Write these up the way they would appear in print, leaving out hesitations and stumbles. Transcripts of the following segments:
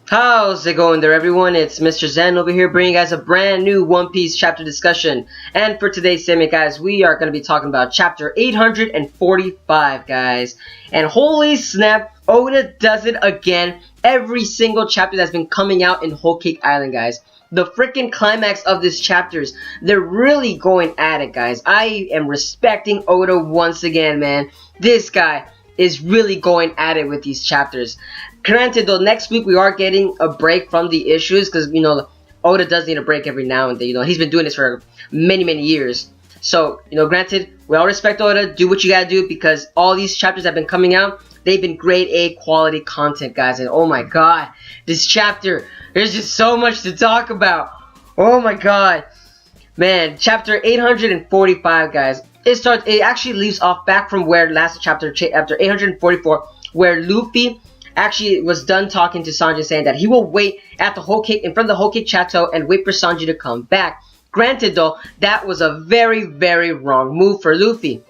How's it going there, everyone? It's Mr. Zen over here bringing you guys a brand new One Piece chapter discussion. And for today's segment, guys, we are going to be talking about chapter 845, guys. And holy snap, Oda does it again. Every single chapter that's been coming out in Whole Cake Island, guys. The freaking climax of this chapters, they're really going at it, guys. I am respecting Oda once again, man. This guy is really going at it with these chapters. Granted, though, next week we are getting a break from the issues because, you know, Oda does need a break every now and then. You know, he's been doing this for many, many years. So, you know, granted, we all respect Oda. Do what you gotta do because all these chapters have been coming out. They've been grade A quality content, guys. And oh my god, this chapter, there's just so much to talk about. Oh my god. Man, chapter 845, guys. It actually leaves off back from where last chapter 844, where Luffy actually was done talking to Sanji, saying that he will wait at the Whole Cake in front of the Whole Cake Chateau and wait for Sanji to come back. Granted, though, that was a very, very wrong move for Luffy,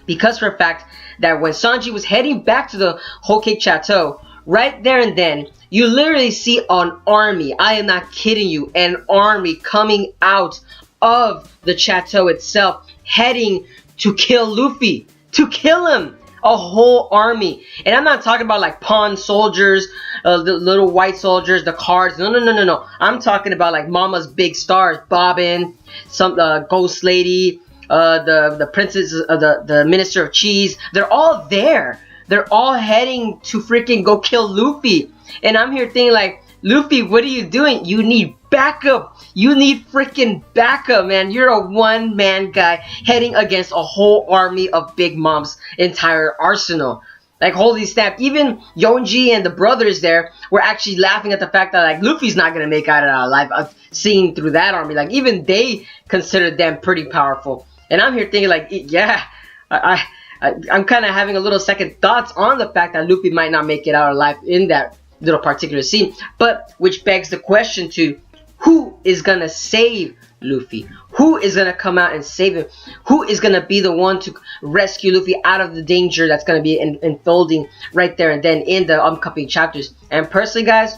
because for a fact that when Sanji was heading back to the Whole Cake Chateau, right there and then, you literally see an army. I am not kidding you, an army coming out of the chateau itself, heading to kill Luffy, to kill him. A whole army. And I'm not talking about like pawn soldiers, the little white soldiers, the cards. No. I'm talking about like Momma's big stars, Bobbin, some Ghost Lady, the princess, the minister of cheese. They're all there. They're all heading to freaking go kill Luffy. And I'm here thinking like, Luffy, what are you doing? You need backup. You need freaking backup, man. You're a one-man guy heading against a whole army of Big Mom's entire arsenal. Like, holy snap. Even Yonji and the brothers there were actually laughing at the fact that, like, Luffy's not going to make out alive seeing through that army. Like, even they considered them pretty powerful. And I'm here thinking, like, yeah, I'm kind of having a little second thoughts on the fact that Luffy might not make it out alive in that little particular scene. But, which begs the question to, who is gonna save Luffy? Who is gonna come out and save him? Who is gonna be the one to rescue Luffy out of the danger that's gonna be unfolding right there and then in the upcoming chapters? And personally, guys,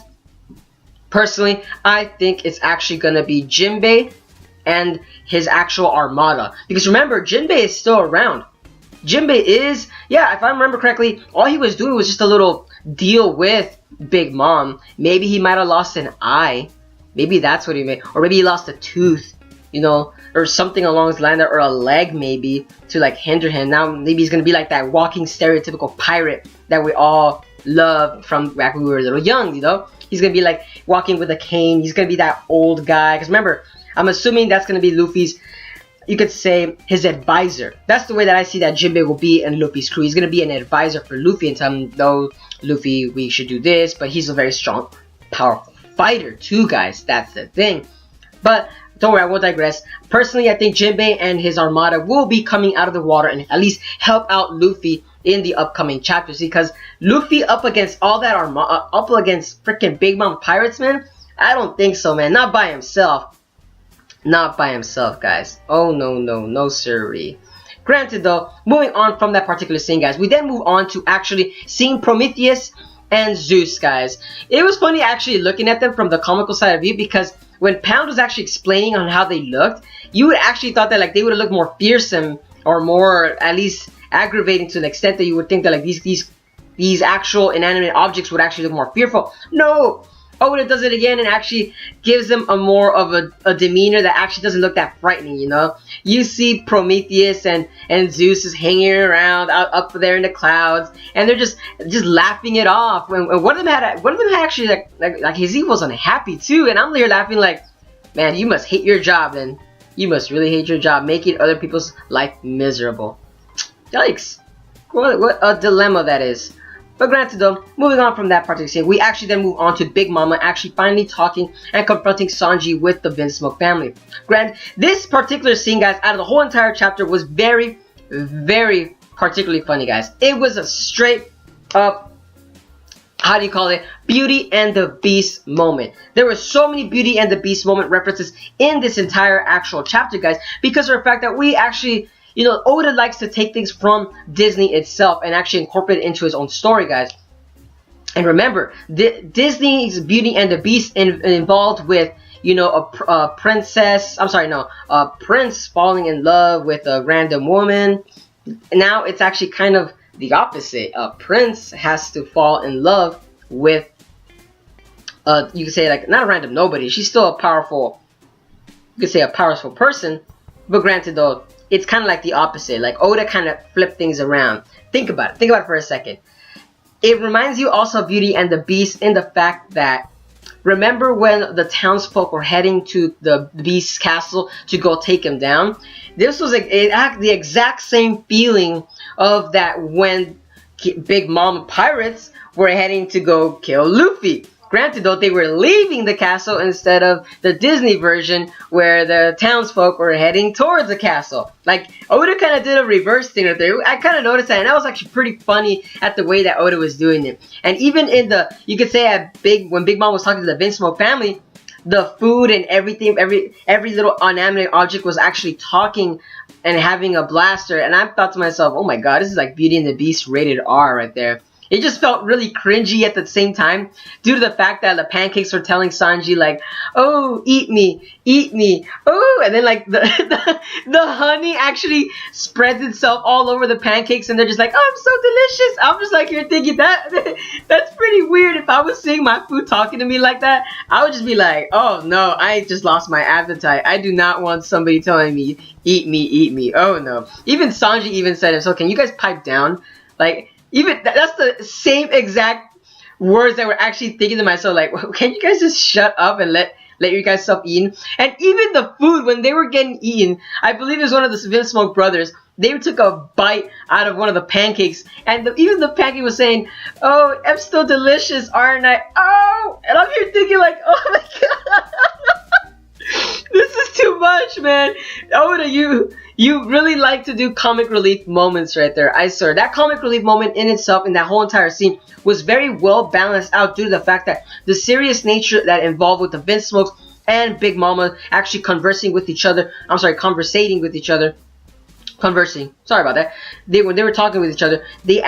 I think it's actually gonna be Jinbei and his actual armada. Because remember, Jinbei is still around. Jinbei is, yeah, if I remember correctly, all he was doing was just a little deal with Big Mom. Maybe he might have lost an eye. Maybe that's what he made. Or maybe he lost a tooth, you know, or something along those lines, or a leg maybe to like hinder him. Now maybe he's going to be like that walking stereotypical pirate that we all loved from back when we were a little young, you know. He's going to be like walking with a cane. He's going to be that old guy. Because remember, I'm assuming that's going to be Luffy's, you could say, his advisor. That's the way that I see that Jinbei will be in Luffy's crew. He's going to be an advisor for Luffy and tell him, no, Luffy, we should do this. But he's a very strong, powerful fighter too, guys. That's the thing. But don't worry, I won't digress. Personally, I think Jinbei and his armada will be coming out of the water and at least help out Luffy in the upcoming chapters, because Luffy up against all that armada, up against freaking Big Mom pirates, man, I don't think so, man. Not by himself. Not by himself, guys. Oh no sirree. Granted, though, moving on from that particular scene, guys, we then move on to actually seeing Prometheus and Zeus, guys. It was funny actually looking at them from the comical side of view, because when Pound was actually explaining on how they looked, you would actually thought that like they would have looked more fearsome or more at least aggravating to an extent that you would think that like these actual inanimate objects would actually look more fearful. No! Oda does it again and actually gives them a more of a demeanor that actually doesn't look that frightening, you know? You see Prometheus and Zeus is hanging around up there in the clouds, and they're just laughing it off. When one of them had actually like his evil's unhappy too, and I'm here laughing like, man, you must hate your job, then. You must really hate your job, making other people's life miserable. Yikes. What a dilemma that is. But granted though, moving on from that particular scene, we actually then move on to Big Mama actually finally talking and confronting Sanji with the Vinsmoke family. Granted, this particular scene, guys, out of the whole entire chapter was very, very particularly funny, guys. It was a straight up, how do you call it, Beauty and the Beast moment. There were so many Beauty and the Beast moment references in this entire actual chapter, guys, because of the fact that we actually, you know, Oda likes to take things from Disney itself and actually incorporate it into his own story, guys. And remember, Disney's Beauty and the Beast involved with, you know, a princess. I'm sorry, no, a prince falling in love with a random woman. Now it's actually kind of the opposite. A prince has to fall in love with, you could say, like, not a random nobody. She's still a powerful, you could say, a powerful person. But granted, though, it's kind of like the opposite. Like, Oda kind of flipped things around. Think about it. Think about it for a second. It reminds you also of Beauty and the Beast in the fact that, remember when the townsfolk were heading to the Beast's castle to go take him down? This was the exact same feeling of that when Big Mom pirates were heading to go kill Luffy. Granted, though, they were leaving the castle instead of the Disney version where the townsfolk were heading towards the castle. Like, Oda kind of did a reverse thing right there. I kind of noticed that, and that was actually pretty funny at the way that Oda was doing it. And even in the, you could say when Big Mom was talking to the Vince Smoke family, the food and everything, every little inanimate object was actually talking and having a blaster. And I thought to myself, oh my god, this is like Beauty and the Beast rated R right there. It just felt really cringy at the same time due to the fact that the pancakes were telling Sanji, like, oh, eat me, oh, and then like the honey actually spreads itself all over the pancakes, and they're just like, oh, I'm so delicious. I'm just like, you're thinking that's pretty weird. If I was seeing my food talking to me like that, I would just be like, oh no, I just lost my appetite. I do not want somebody telling me, eat me. Oh no. Even Sanji even said it. So can you guys pipe down? Like, even that's the same exact words that were actually thinking to myself, like, can you guys just shut up and let you guys stop eating? And even the food, when they were getting eaten, I believe it was one of the Vince Smoke brothers, they took a bite out of one of the pancakes, and even the pancake was saying, oh, I'm still delicious, aren't I? Oh, and I'm here thinking like, oh my god. This is too much, man. Oda, you really like to do comic relief moments right there. I swear. That comic relief moment in itself, in that whole entire scene, was very well balanced out due to the fact that the serious nature that involved with the Vince Smokes and Big Mama actually conversating with each other. Conversing. Sorry about that. When they were talking with each other, they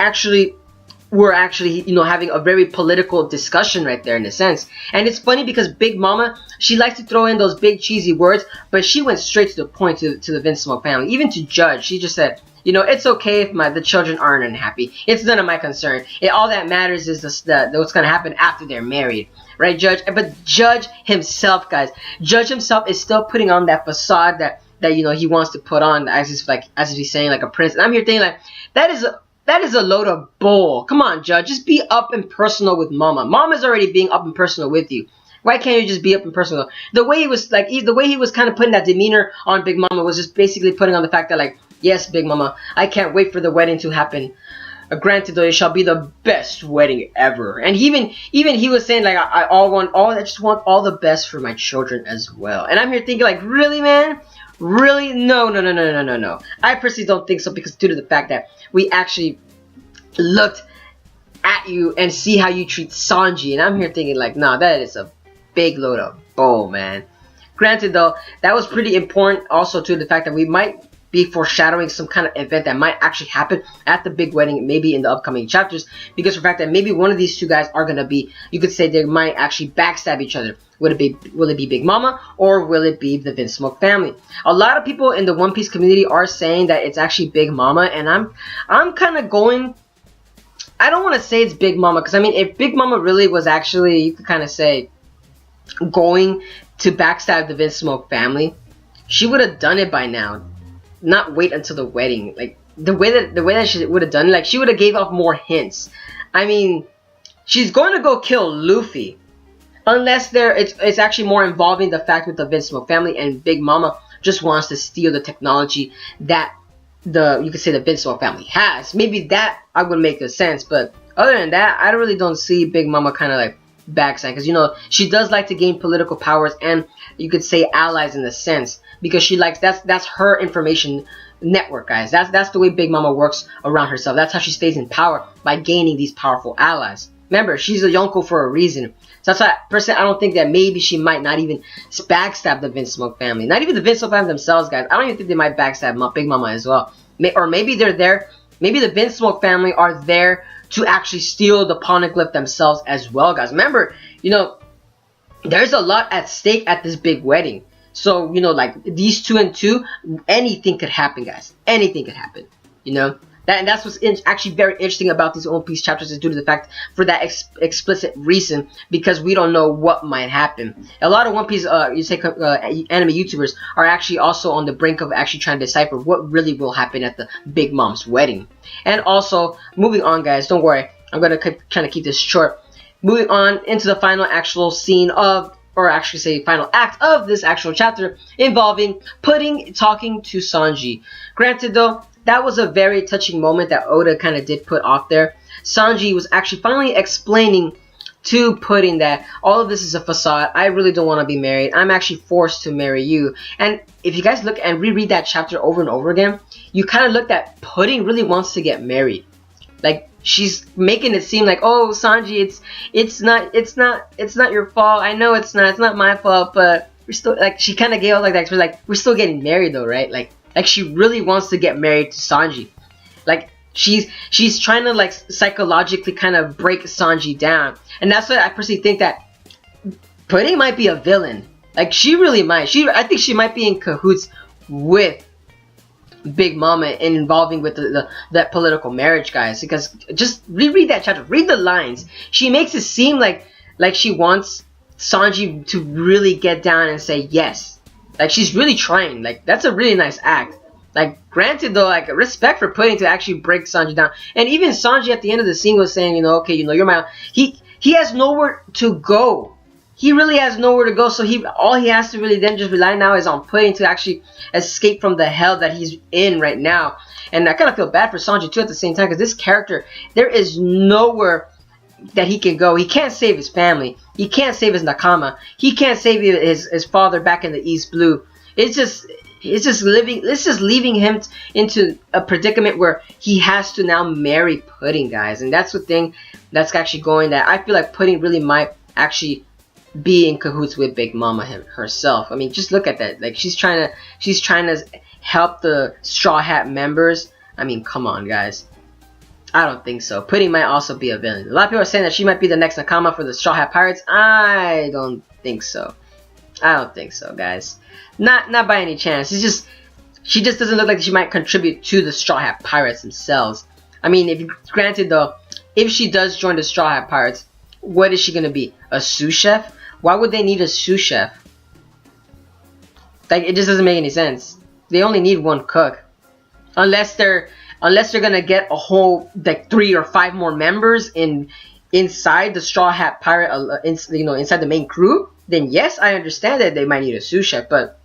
were actually, you know, having a very political discussion right there in a sense. And it's funny because Big Mama, she likes to throw in those big cheesy words, but she went straight to the point to the Vince Smoke family. Even to Judge, she just said, you know, it's okay if the children aren't unhappy. It's none of my concern. All that matters is what's going to happen after they're married. Right, Judge? But Judge himself, guys, Judge himself is still putting on that facade that you know, he wants to put on as if he's saying like a prince. And I'm here thinking like, that is a load of bull. Come on, Judge. Just be up and personal with Mama. Mama's already being up and personal with you. Why can't you just be up and personal? The way he was kind of putting that demeanor on Big Mama was just basically putting on the fact that, like, yes, Big Mama, I can't wait for the wedding to happen. Granted, though, it shall be the best wedding ever. And even he was saying like, I just want all the best for my children as well. And I'm here thinking like, really, man? Really? No. I personally don't think so, because due to the fact that we actually looked at you and see how you treat Sanji, and I'm here thinking like, nah, that is a big load of bull, man. Granted, though, that was pretty important also to the fact that we might be foreshadowing some kind of event that might actually happen at the big wedding, maybe in the upcoming chapters, because of the fact that maybe one of these two guys are gonna be, you could say they might actually backstab each other. Will it be Big Mama, or will it be the Vince Smoke family? A lot of people in the One Piece community are saying that it's actually Big Mama, and I'm kind of going, I don't want to say it's Big Mama, because I mean, if Big Mama really was actually, you could kind of say, going to backstab the Vince Smoke family, she would have done it by now. Not wait until the wedding. Like, the way that she would have done it, like, she would have gave off more hints. I mean, she's going to go kill Luffy, unless it's actually more involving the fact with the Vince Smoke family, and Big Mama just wants to steal the technology that you could say the Vince Smoke family has. Maybe that I would make a sense, but other than that, I really don't see Big Mama kind of like backside, because, you know, she does like to gain political powers and, you could say, allies in a sense, because she likes, that's her information network, guys. That's the way Big Mama works around herself. That's how she stays in power, by gaining these powerful allies. Remember, she's a Yonko for a reason. So that's why, personally, I don't think that maybe she might not even backstab the Vince Smoke family. Not even the Vince Smoke family themselves, guys. I don't even think they might backstab Big Mama as well. Or maybe they're there. Maybe the Vince Smoke family are there to actually steal the poneglyph themselves as well, guys. Remember, you know, there's a lot at stake at this big wedding. So, you know, like these 2 and 2, anything could happen, guys. Anything could happen, you know. And that's what's actually very interesting about these One Piece chapters, is due to the fact, for that explicit reason, because we don't know what might happen. A lot of One Piece, anime YouTubers are actually also on the brink of actually trying to decipher what really will happen at the Big Mom's wedding. And also, moving on, guys, don't worry, I'm gonna kind of keep this short. Moving on into the final actual scene of, or actually say final act of this actual chapter, involving Pudding talking to Sanji. Granted though, that was a very touching moment that Oda kind of did put off there. Sanji was actually finally explaining to Pudding that all of this is a facade. I really don't want to be married. I'm actually forced to marry you. And if you guys look and reread that chapter over and over again, you kind of look that Pudding really wants to get married. Like, she's making it seem like, oh, Sanji, it's not your fault. I know it's not my fault, but we're still, like, she kind of gave out like that. We're like, we're still getting married though, right? Like she really wants to get married to Sanji. Like, she's trying to, like, psychologically kind of break Sanji down. And that's why I personally think that Pudding might be a villain. Like, she really might. I think she might be in cahoots with Big Momma and involving with that political marriage, guys. Because just reread that chapter, read the lines. She makes it seem like she wants Sanji to really get down and say yes. Like, she's really trying. Like, that's a really nice act. Like, granted though, like, respect for Pudding to actually break Sanji down. And even Sanji at the end of the scene was saying, you know, okay, you know, you're my, he has nowhere to go. He really has nowhere to go, so all he has to really then just rely now is on Pudding to actually escape from the hell that he's in right now. And I kind of feel bad for Sanji too at the same time, because this character, there is nowhere that he can go. He can't save his family. He can't save his Nakama. He can't save his father back in the East Blue. It's just leaving him into a predicament where he has to now marry Pudding, guys. And that's the thing that's actually going, that I feel like Pudding really might actually be in cahoots with Big Momma herself. I mean, just look at that. Like, she's trying to help the Straw Hat members. I mean, come on, guys. I don't think so. Pudding might also be a villain. A lot of people are saying that she might be the next Nakama for the Straw Hat Pirates. I don't think so. I don't think so, guys. Not by any chance. She just doesn't look like she might contribute to the Straw Hat Pirates themselves. I mean, granted though, if she does join the Straw Hat Pirates, what is she gonna be? A sous chef? Why would they need a sous chef? Like, it just doesn't make any sense. They only need one cook, unless they're gonna get a whole, like, 3 or 5 more members inside the Straw Hat Pirate, inside the main crew. Then yes, I understand that they might need a sous chef, but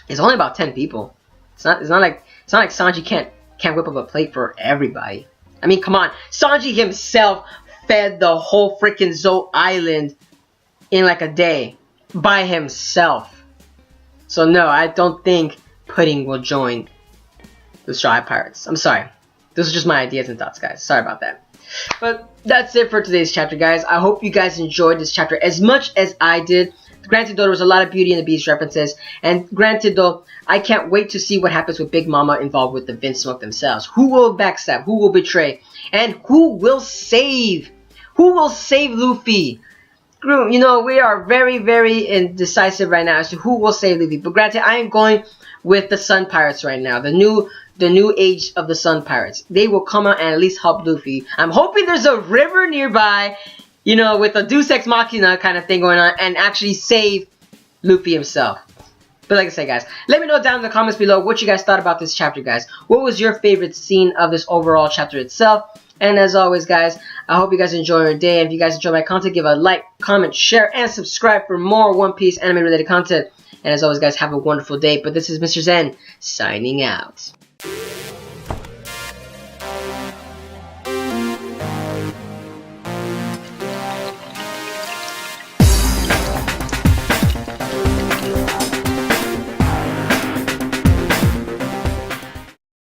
it's only about 10 people. It's not like Sanji can't whip up a plate for everybody. I mean, come on, Sanji himself fed the whole freaking Zou Island in like a day by himself. So no, I don't think Pudding will join the Straw Hat Pirates. I'm sorry. Those are just my ideas and thoughts, guys. Sorry about that. But that's it for today's chapter, guys. I hope you guys enjoyed this chapter as much as I did. Granted though, there was a lot of Beauty and the Beast references. And granted though, I can't wait to see what happens with Big Momma involved with the Vinsmoke themselves. Who will backstab? Who will betray? And who will save? Who will save Luffy? You know, we are very, very indecisive right now as to who will save Luffy. But granted, I am going with the Sun Pirates right now. The new age of the Sun Pirates. They will come out and at least help Luffy. I'm hoping there's a river nearby, you know, with a Deus Ex Machina kind of thing going on, and actually save Luffy himself. But like I said, guys, let me know down in the comments below what you guys thought about this chapter, guys. What was your favorite scene of this overall chapter itself? And as always, guys, I hope you guys enjoy your day. And if you guys enjoy my content, give a like, comment, share, and subscribe for more One Piece anime related content. And as always, guys, have a wonderful day. But this is Mr. Zen, signing out.